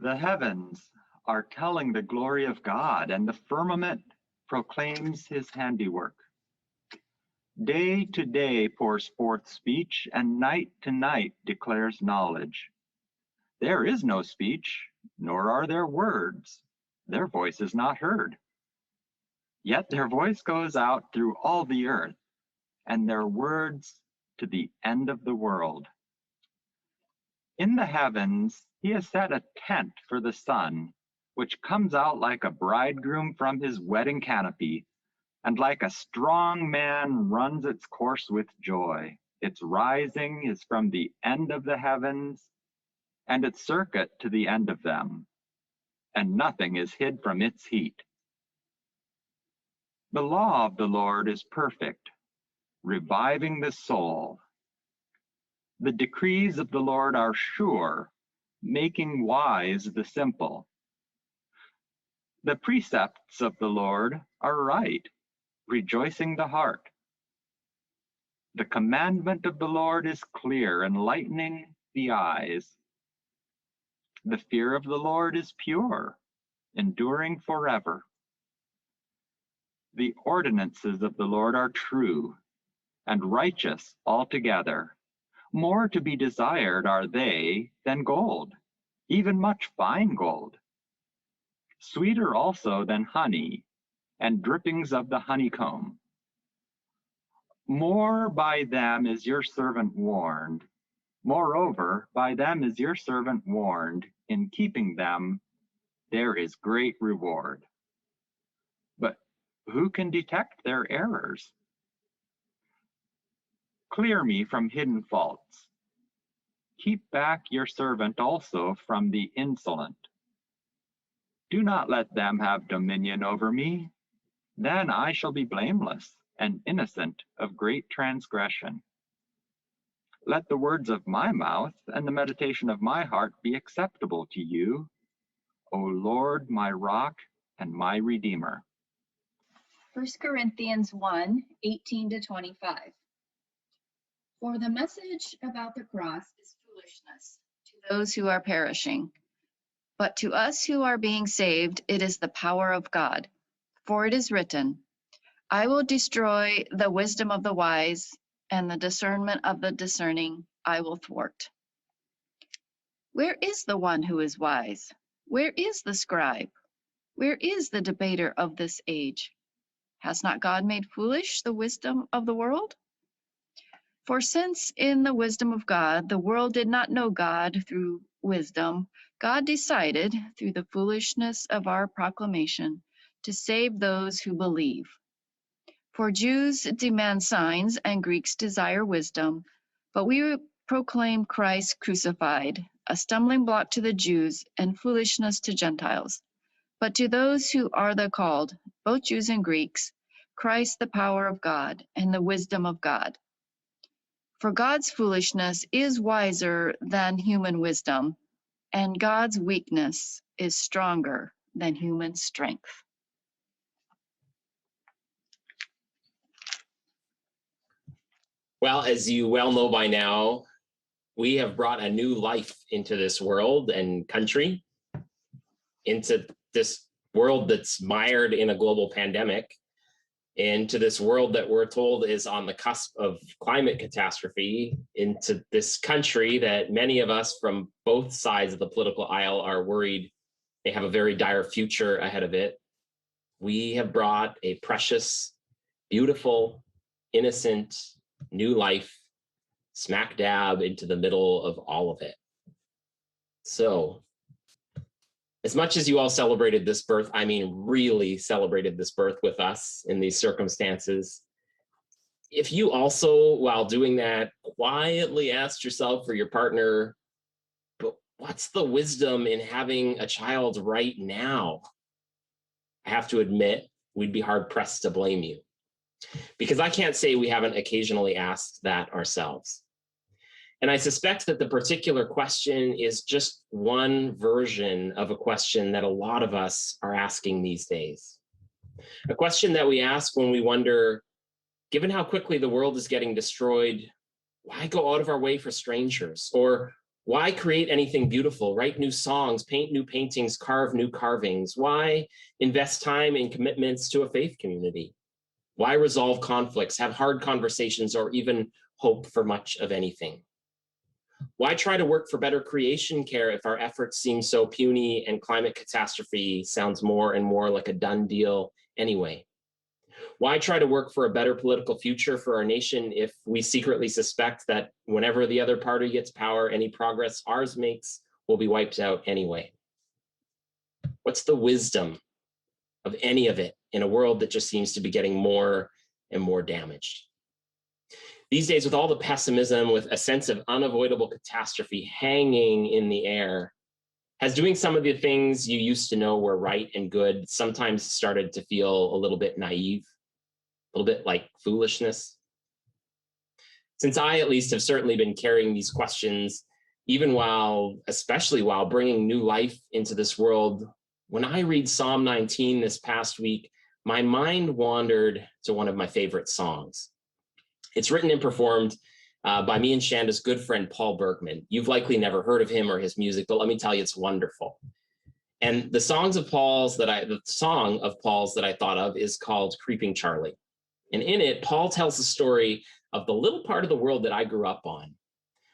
The heavens are telling the glory of God, and the firmament proclaims his handiwork. Day to day pours forth speech, and night to night declares knowledge. There is no speech, nor are there words. Their voice is not heard. Yet their voice goes out through all the earth, and their words to the end of the world. In the heavens he has set a tent for the sun, which comes out like a bridegroom from his wedding canopy, and like a strong man runs its course with joy. Its rising is from the end of the heavens, and its circuit to the end of them, and nothing is hid from its heat. The law of the Lord is perfect, reviving the soul. The decrees of the Lord are sure, making wise the simple. The precepts of the Lord are right, rejoicing the heart. The commandment of the Lord is clear, enlightening the eyes. The fear of the Lord is pure, enduring forever. The ordinances of the Lord are true and righteous altogether. More to be desired are they than gold, even much fine gold. Sweeter also than honey and drippings of the honeycomb. More by them is your servant warned. Moreover, by them is your servant warned. In keeping them, there is great reward. But who can detect their errors? Clear me from hidden faults. Keep back your servant also from the insolent. Do not let them have dominion over me. Then I shall be blameless and innocent of great transgression. Let the words of my mouth and the meditation of my heart be acceptable to you, O Lord, my rock and my redeemer. 1 Corinthians 1:18-25. For the message about the cross is foolishness to those who are perishing, but to us who are being saved, it is the power of God. For it is written, I will destroy the wisdom of the wise, and the discernment of the discerning I will thwart. Where is the one who is wise? Where is the scribe? Where is the debater of this age? Has not God made foolish the wisdom of the world? For since in the wisdom of God, the world did not know God through wisdom, God decided, through the foolishness of our proclamation, to save those who believe. For Jews demand signs and Greeks desire wisdom, but we proclaim Christ crucified, a stumbling block to the Jews and foolishness to Gentiles. But to those who are the called, both Jews and Greeks, Christ the power of God and the wisdom of God. For God's foolishness is wiser than human wisdom, and God's weakness is stronger than human strength. Well, as you well know by now, we have brought a new life into this world and country, into this world that's mired in a global pandemic, into this world that we're told is on the cusp of climate catastrophe, into this country that many of us from both sides of the political aisle are worried may have a very dire future ahead of it. We have brought a precious, beautiful, innocent, new life smack dab into the middle of all of it. So, as much as you all celebrated this birth, I mean really celebrated this birth with us in these circumstances, if you also, while doing that, quietly asked yourself or your partner, but what's the wisdom in having a child right now? I have to admit, we'd be hard pressed to blame you. Because I can't say we haven't occasionally asked that ourselves. And I suspect that the particular question is just one version of a question that a lot of us are asking these days. A question that we ask when we wonder, given how quickly the world is getting destroyed, why go out of our way for strangers? Or Why create anything beautiful, write new songs, paint new paintings, carve new carvings? Why invest time and commitments to a faith community? Why resolve conflicts, have hard conversations, or even hope for much of anything? Why try to work for better creation care if our efforts seem so puny and climate catastrophe sounds more and more like a done deal anyway? Why try to work for a better political future for our nation if we secretly suspect that whenever the other party gets power, any progress ours makes will be wiped out anyway? What's the wisdom of any of it in a world that just seems to be getting more and more damaged? These days, with all the pessimism, with a sense of unavoidable catastrophe hanging in the air, has doing some of the things you used to know were right and good sometimes started to feel a little bit naive, a little bit like foolishness? Since I, at least, have certainly been carrying these questions, especially while bringing new life into this world, when I read Psalm 19 this past week, my mind wandered to one of my favorite songs. It's written and performed by me and Shanda's good friend, Paul Bergman. You've likely never heard of him or his music, but let me tell you, it's wonderful. And the song of Paul's that I thought of is called Creeping Charlie. And in it, Paul tells the story of the little part of the world that I grew up on,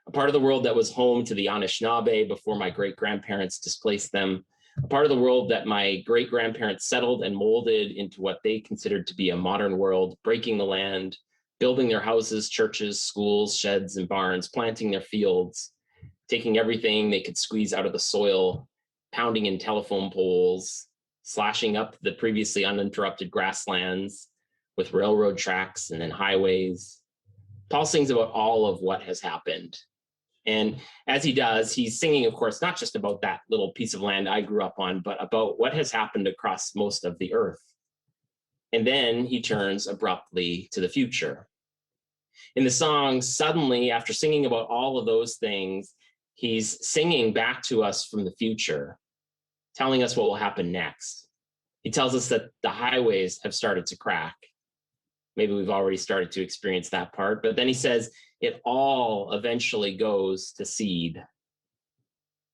a part of the world that was home to the Anishinaabe before my great-grandparents displaced them, a part of the world that my great-grandparents settled and molded into what they considered to be a modern world, breaking the land, building their houses, churches, schools, sheds, and barns, planting their fields, taking everything they could squeeze out of the soil, pounding in telephone poles, slashing up the previously uninterrupted grasslands with railroad tracks and then highways. Paul sings about all of what has happened. And as he does, he's singing, of course, not just about that little piece of land I grew up on, but about what has happened across most of the earth. And then he turns abruptly to the future. In the song, suddenly, after singing about all of those things, he's singing back to us from the future, telling us what will happen next. He tells us that the highways have started to crack. Maybe we've already started to experience that part, but then he says it all eventually goes to seed.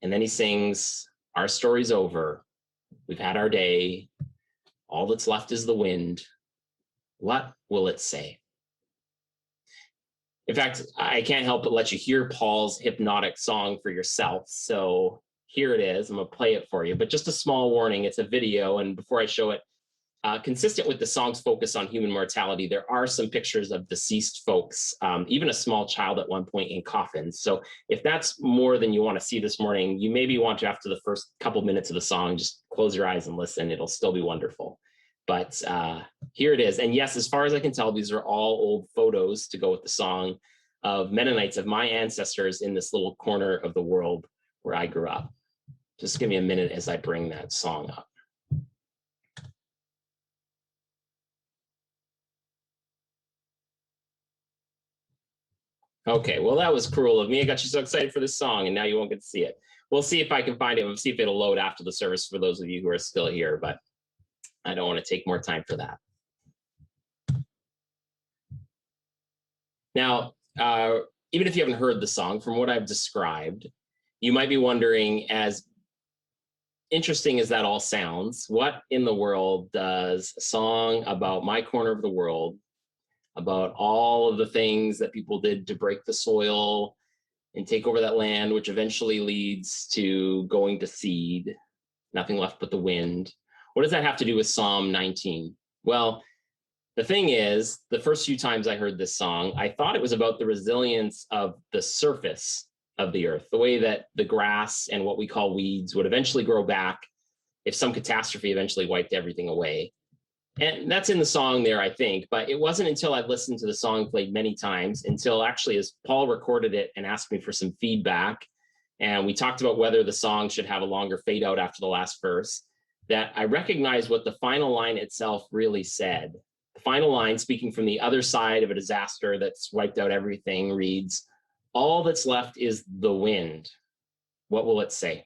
And then he sings, our story's over. We've had our day. All that's left is the wind. What will it say? In fact, I can't help but let you hear Paul's hypnotic song for yourself. So here it is. I'm going to play it for you, but just a small warning. It's a video. And before I show it, consistent with the song's focus on human mortality, there are some pictures of deceased folks, even a small child at one point in coffins. So if that's more than you want to see this morning, you maybe want to, after the first couple minutes of the song, just close your eyes and listen. It'll still be wonderful. But here it is. And yes, as far as I can tell, these are all old photos to go with the song of Mennonites, of my ancestors in this little corner of the world where I grew up. Just give me a minute as I bring that song up. Okay, well, that was cruel of me. I got you so excited for this song, and now you won't get to see it. We'll see if I can find it. We'll see if it'll load after the service for those of you who are still here, but I don't want to take more time for that. Now, even if you haven't heard the song, from what I've described, you might be wondering, as interesting as that all sounds, what in the world does a song about my corner of the world, about all of the things that people did to break the soil and take over that land, which eventually leads to going to seed, nothing left but the wind, what does that have to do with Psalm 19? Well, the thing is, the first few times I heard this song, I thought it was about the resilience of the surface of the earth, the way that the grass and what we call weeds would eventually grow back if some catastrophe eventually wiped everything away. And that's in the song there, I think, but it wasn't until I'd listened to the song played many times, until actually as Paul recorded it and asked me for some feedback, and we talked about whether the song should have a longer fade out after the last verse, that I recognized what the final line itself really said. The final line, speaking from the other side of a disaster that's wiped out everything, reads, all that's left is the wind. What will it say?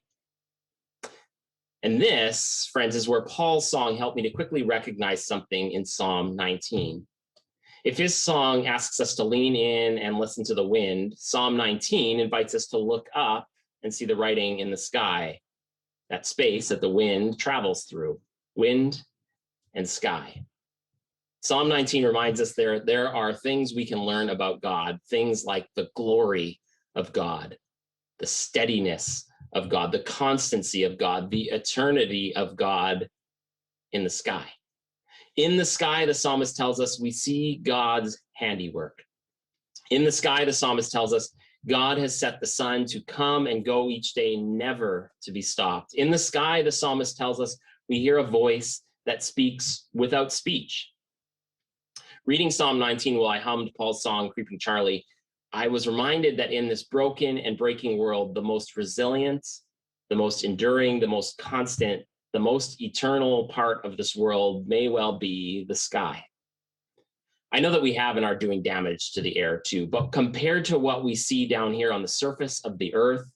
And this, friends, is where Paul's song helped me to quickly recognize something in Psalm 19. If his song asks us to lean in and listen to the wind, Psalm 19 invites us to look up and see the writing in the sky, that space that the wind travels through, wind and sky. Psalm 19 reminds us there are things we can learn about God, things like the glory of God, the steadiness of God, the constancy of God, the eternity of God in the sky. In the sky, the psalmist tells us we see God's handiwork. In the sky, the psalmist tells us God has set the sun to come and go each day, never to be stopped. In the sky, the psalmist tells us we hear a voice that speaks without speech. Reading Psalm 19 while I hummed Paul's song, Creeping Charlie, I was reminded that in this broken and breaking world, the most resilient, the most enduring, the most constant, the most eternal part of this world may well be the sky. I know that we have and are doing damage to the air too, but compared to what we see down here on the surface of the earth,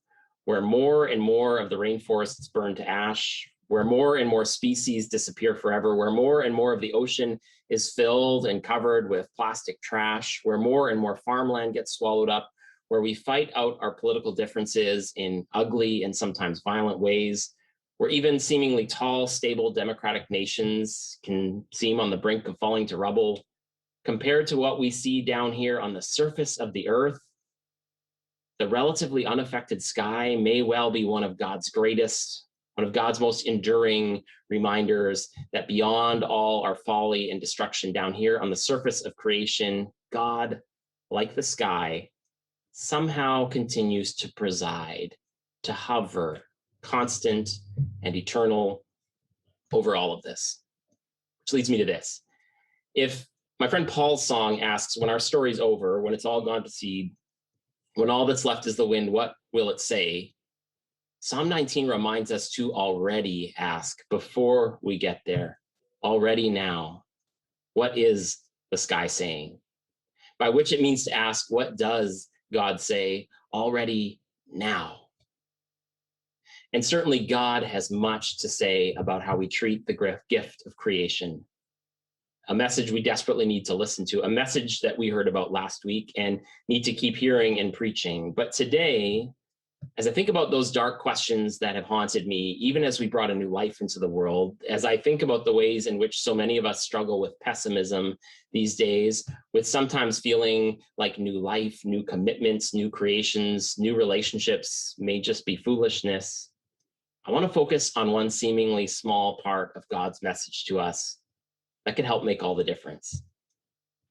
where more and more of the rainforests burn to ash, where more and more species disappear forever, where more and more of the ocean is filled and covered with plastic trash, where more and more farmland gets swallowed up, where we fight out our political differences in ugly and sometimes violent ways, where even seemingly tall, stable democratic nations can seem on the brink of falling to rubble, compared to what we see down here on the surface of the earth, the relatively unaffected sky may well be one of God's greatest, one of God's most enduring reminders that beyond all our folly and destruction down here on the surface of creation, God, like the sky, somehow continues to preside, to hover, constant and eternal over all of this. Which leads me to this. If my friend Paul's song asks, when our story's over, when it's all gone to seed, when all that's left is the wind, what will it say? Psalm 19 reminds us to already ask before we get there, already now, what is the sky saying? By which it means to ask, what does God say already now? And certainly God has much to say about how we treat the gift of creation. A message we desperately need to listen to, a message that we heard about last week and need to keep hearing and preaching. But today, as I think about those dark questions that have haunted me, even as we brought a new life into the world, as I think about the ways in which so many of us struggle with pessimism these days, with sometimes feeling like new life, new commitments, new creations, new relationships may just be foolishness, I want to focus on one seemingly small part of God's message to us that can help make all the difference.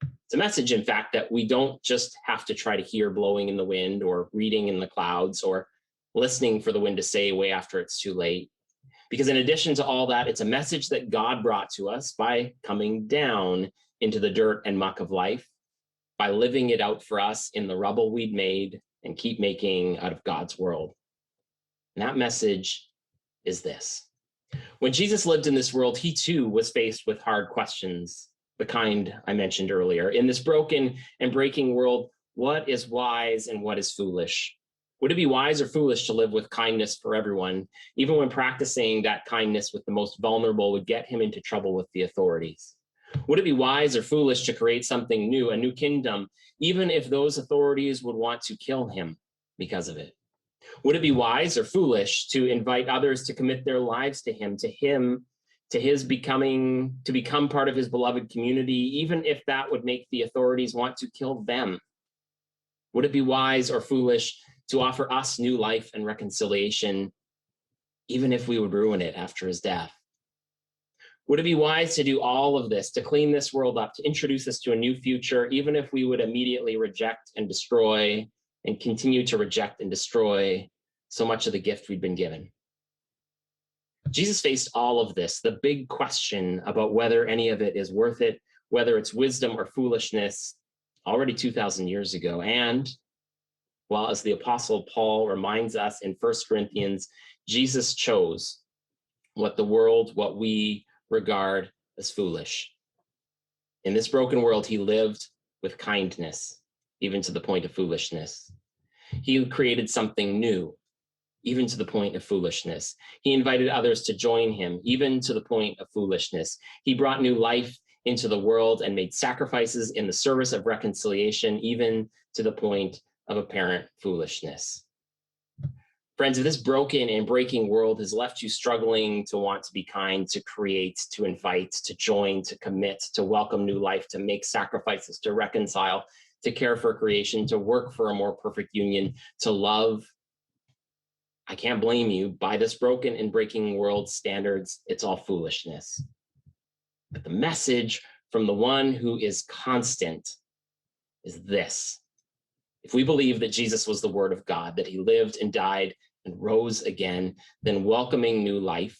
It's a message, in fact, that we don't just have to try to hear blowing in the wind or reading in the clouds or listening for the wind to say way after it's too late. Because in addition to all that, it's a message that God brought to us by coming down into the dirt and muck of life, by living it out for us in the rubble we'd made and keep making out of God's world. And that message is this. When Jesus lived in this world, he too was faced with hard questions, the kind I mentioned earlier. In this broken and breaking world, what is wise and what is foolish? Would it be wise or foolish to live with kindness for everyone, even when practicing that kindness with the most vulnerable would get him into trouble with the authorities? Would it be wise or foolish to create something new, a new kingdom, even if those authorities would want to kill him because of it? Would it be wise or foolish to invite others to commit their lives to him, to become part of his beloved community, even if that would make the authorities want to kill them? Would it be wise or foolish to offer us new life and reconciliation, even if we would ruin it after his death? Would it be wise to do all of this, to clean this world up, to introduce us to a new future, even if we would immediately reject and destroy and continue to reject and destroy so much of the gift we'd been given? Jesus faced all of this, the big question about whether any of it is worth it, whether it's wisdom or foolishness, already 2,000 years ago. And while, as the Apostle Paul reminds us in 1 Corinthians, Jesus chose what we regard as foolish. In this broken world, he lived with kindness, even to the point of foolishness. He created something new, even to the point of foolishness. He invited others to join him, even to the point of foolishness. He brought new life into the world and made sacrifices in the service of reconciliation, even to the point of apparent foolishness. Friends, if this broken and breaking world has left you struggling to want to be kind, to create, to invite, to join, to commit, to welcome new life, to make sacrifices, to reconcile, to care for creation, to work for a more perfect union, to love, I can't blame you. By this broken and breaking world standards, it's all foolishness. But the message from the one who is constant is this. If we believe that Jesus was the Word of God, that he lived and died and rose again, then welcoming new life,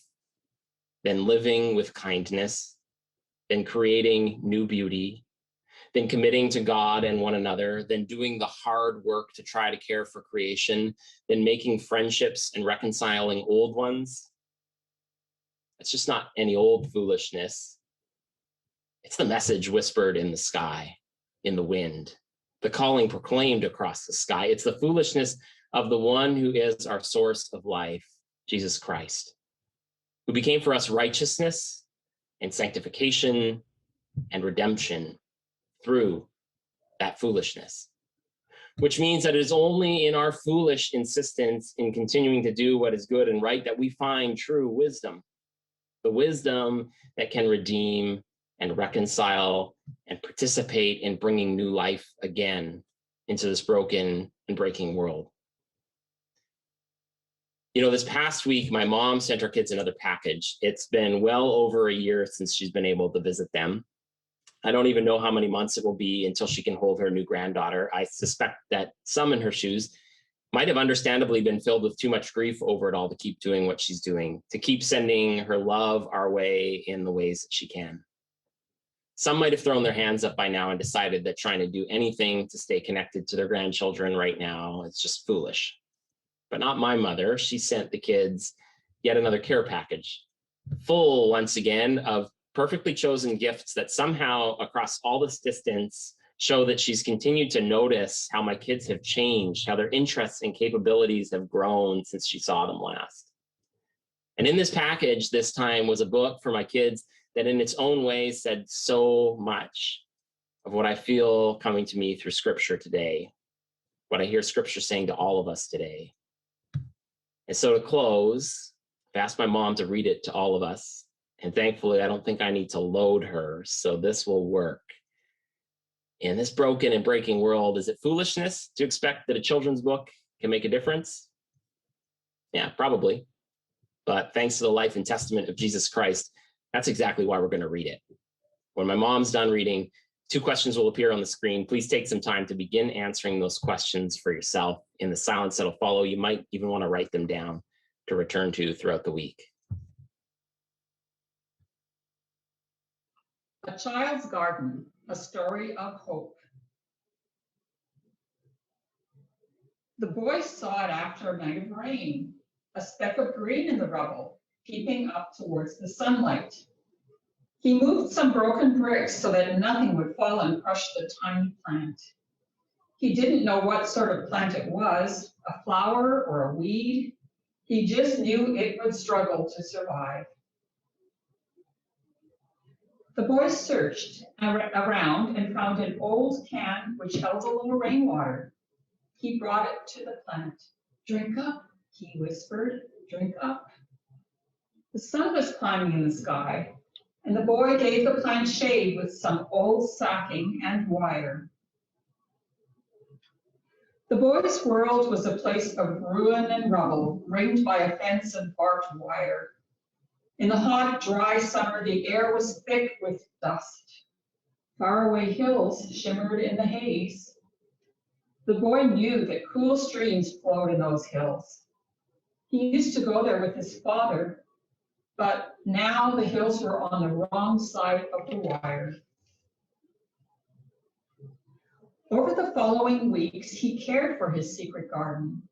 then living with kindness, then creating new beauty, then committing to God and one another, then doing the hard work to try to care for creation, then making friendships and reconciling old ones. It's just not any old foolishness. It's the message whispered in the sky, in the wind, the calling proclaimed across the sky. It's the foolishness of the one who is our source of life, Jesus Christ, who became for us righteousness and sanctification and redemption through that foolishness, which means that it is only in our foolish insistence in continuing to do what is good and right that we find true wisdom, the wisdom that can redeem and reconcile and participate in bringing new life again into this broken and breaking world. You know, this past week, my mom sent her kids another package. It's been well over a year since she's been able to visit them. I don't even know how many months it will be until she can hold her new granddaughter. I suspect that some in her shoes might have understandably been filled with too much grief over it all to keep doing what she's doing, to keep sending her love our way in the ways that she can. Some might have thrown their hands up by now and decided that trying to do anything to stay connected to their grandchildren right now is just foolish. But not my mother. She sent the kids yet another care package, full once again of perfectly chosen gifts that somehow across all this distance show that she's continued to notice how my kids have changed, how their interests and capabilities have grown since she saw them last. And in this package this time was a book for my kids that in its own way said so much of what I feel coming to me through scripture today, what I hear scripture saying to all of us today. And so to close, I've asked my mom to read it to all of us. And thankfully, I don't think I need to load her, so this will work. In this broken and breaking world, is it foolishness to expect that a children's book can make a difference? Yeah, probably. But thanks to the life and testament of Jesus Christ, that's exactly why we're going to read it. When my mom's done reading, 2 questions will appear on the screen. Please take some time to begin answering those questions for yourself. In the silence that'll follow, you might even want to write them down to return to throughout the week. A Child's Garden, a story of hope. The boy sought after a night of rain, a speck of green in the rubble, peeping up towards the sunlight. He moved some broken bricks so that nothing would fall and crush the tiny plant. He didn't know what sort of plant it was, a flower or a weed. He just knew it would struggle to survive. The boy searched around and found an old can which held a little rainwater. He brought it to the plant. "Drink up," he whispered, "drink up." The sun was climbing in the sky, and the boy gave the plant shade with some old sacking and wire. The boy's world was a place of ruin and rubble, ringed by a fence of barbed wire. In the hot, dry summer, the air was thick with dust. Faraway hills shimmered in the haze. The boy knew that cool streams flowed in those hills. He used to go there with his father, but now the hills were on the wrong side of the wire. Over the following weeks, he cared for his secret garden.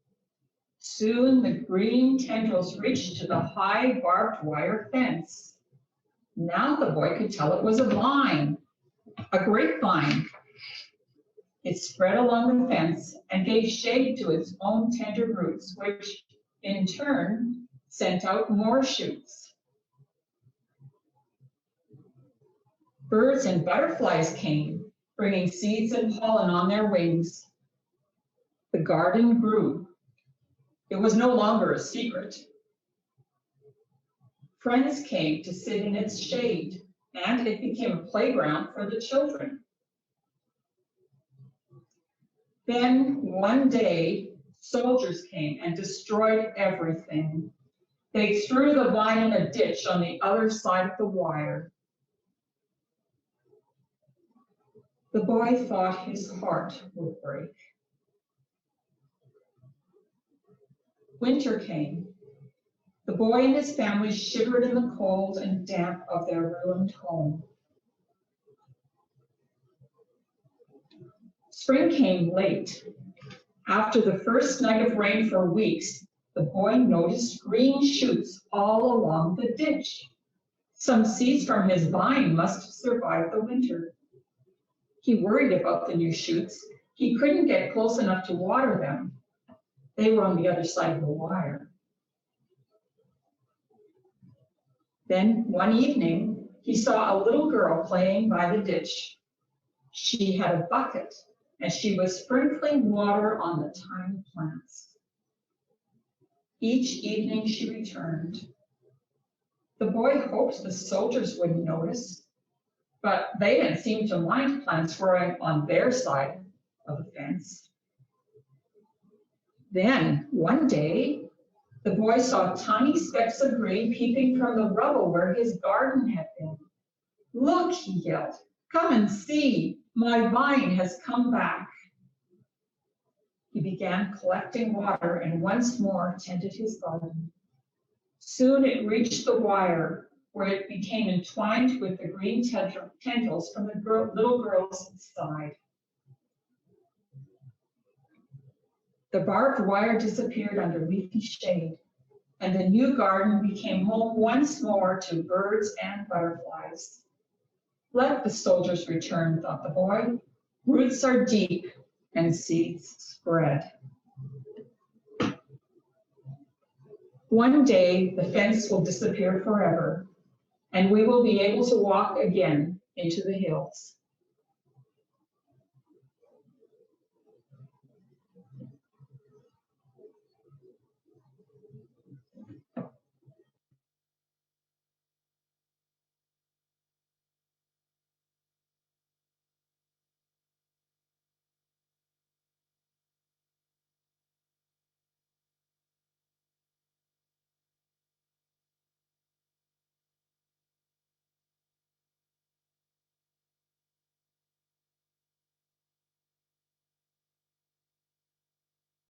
Soon the green tendrils reached to the high barbed wire fence. Now the boy could tell it was a vine, a grapevine. It spread along the fence and gave shade to its own tender roots, which in turn sent out more shoots. Birds and butterflies came, bringing seeds and pollen on their wings. The garden grew. It was no longer a secret. Friends came to sit in its shade, and it became a playground for the children. Then one day, soldiers came and destroyed everything. They threw the vine in a ditch on the other side of the wire. The boy thought his heart would break. Winter came. The boy and his family shivered in the cold and damp of their ruined home. Spring came late. After the first night of rain for weeks, the boy noticed green shoots all along the ditch. Some seeds from his vine must have survived the winter. He worried about the new shoots. He couldn't get close enough to water them. They were on the other side of the wire. Then one evening, he saw a little girl playing by the ditch. She had a bucket, and she was sprinkling water on the tiny plants. Each evening she returned. The boy hoped the soldiers wouldn't notice, but they didn't seem to mind plants growing on their side of the fence. Then, one day, the boy saw tiny specks of green peeping from the rubble where his garden had been. "Look," he yelled, "come and see, my vine has come back." He began collecting water and once more tended his garden. Soon it reached the wire, where it became entwined with the green tendrils from the little girls inside. The barbed wire disappeared under leafy shade, and the new garden became home once more to birds and butterflies. Let the soldiers return, thought the boy. Roots are deep and seeds spread. One day, the fence will disappear forever, and we will be able to walk again into the hills.